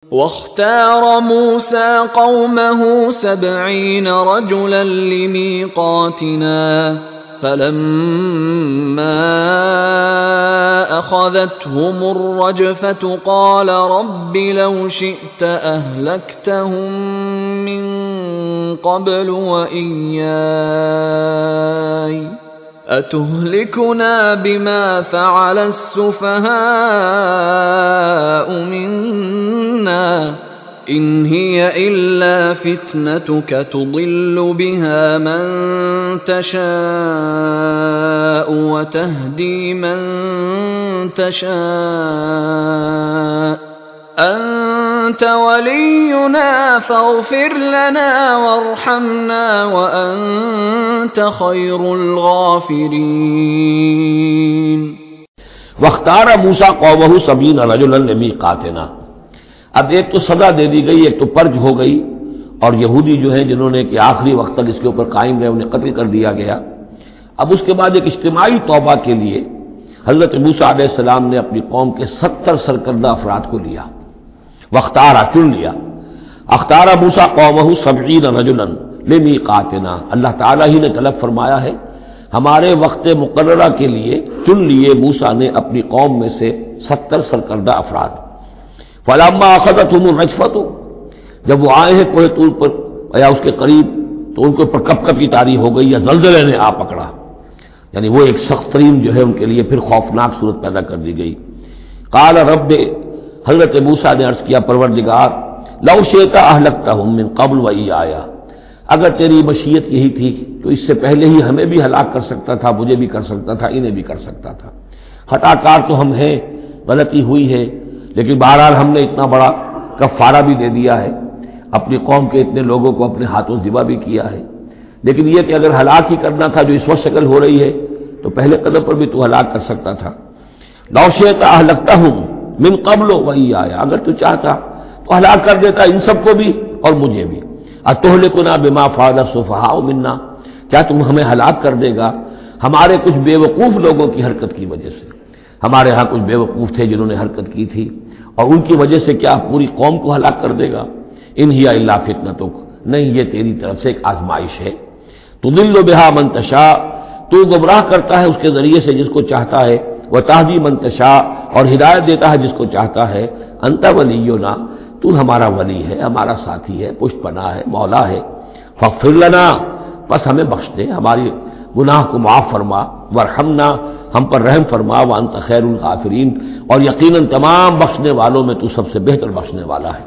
واختار موسى قومه 70 رجلا لميقاتنا فلما أخذتهم الرجفة قال رب لو شئت أهلكتهم من قبل وإياي أتهلكنا بما فعل السفهاء منا إن هي إلا فتنتك تضل بها من تشاء وتهدي من تشاء أنت ولينا فاغفر لنا وارحمنا وأنت خير الغافرين واختار موسیٰ قومہ 70 رجلا لمیقاتنا. اب ایک تو سزا دے دی گئی، ایک تو پرج ہو گئی، اور یہودی جو ہیں جنہوں نے کہ آخری وقت تک اس کے اوپر قائم رہے انہیں قتل کر دیا گیا. اب اس کے بعد ایک اجتماعی توبہ کے لیے حضرت موسیٰ علیہ السلام نے اپنی قوم کے 70 سرکردہ افراد کو لیا، واختارا چن لیا. اختارا موسیٰ قومہ 70 رجلا لمیقاتنا، اللہ تعالیٰ ہی نے طلب فرمایا ہے، ہمارے وقت مقررہ کے لیے چن لیے موسیٰ نے اپنی قوم میں سے 70 سرکردہ افراد. فلما اخذتهم الرجفۃ، جب وہ آئے ہیں کوہ طور پر یا اس کے قریب تو ان کے اوپر کپ کپی طاری ہو گئی یا زلزلے نے آ پکڑا، یعنی وہ ایک سخت ترین جو ہے ان کے لیے پھر خوفناک صورت پیدا کر دی گئی. قال رب، حضرت موسیٰ نے عرض کیا پروردگار، لو شئت اہلکتہم من قبل وایایا، اگر تیری مشیت یہی تھی تو اس سے پہلے ہی ہمیں بھی ہلاک کر سکتا تھا، مجھے بھی کر سکتا تھا، انہیں بھی کر سکتا تھا. خطا کار تو ہم ہیں، غلطی ہوئی ہے، لیکن بہرحال ہم نے اتنا بڑا کفارہ بھی دے دیا ہے، اپنی قوم کے اتنے لوگوں کو اپنے ہاتھوں ذبح بھی کیا ہے. لیکن یہ کہ اگر ہلاک ہی کرنا تھا جو اس وقت شکل ہو رہی ہے تو پہلے قدم پر بھی تو ہلاک کر سکتا تھا. لو شئت اہلکتہم من قبل وایایا، اگر تو چاہتا تو ہلاک کر دیتا ان سب کو بھی اور مجھے بھی. اتہلکنا بما فعل السفہاء منا، کیا تم ہمیں ہلاک کر دے گا ہمارے کچھ بے وقوف لوگوں کی حرکت کی وجہ سے؟ ہمارے ہاں کچھ بے وقوف تھے جنہوں نے حرکت کی تھی، اور ان کی وجہ سے کیا پوری قوم کو ہلاک کر دے گا؟ ان ہی الا فتنتک، نہیں یہ تیری طرف سے ایک آزمائش ہے. تضل بہا من تشاء، تو گمراہ کرتا ہے اس کے ذریعے سے جس کو چاہتا ہے، وتہدی من تشاء، اور ہدایت دیتا ہے جس کو چاہتا ہے. انت ولینا، تو ہمارا ولی ہے، ہمارا ساتھی ہے، پشت پناہ ہے، مولا ہے. فاغفر لنا، بس ہمیں بخش دے، ہماری گناہ کو معاف فرما. ورحمنا، ہم پر رحم فرما. وانت خیر الغافرین، اور یقیناً تمام بخشنے والوں میں تو سب سے بہتر بخشنے والا ہے.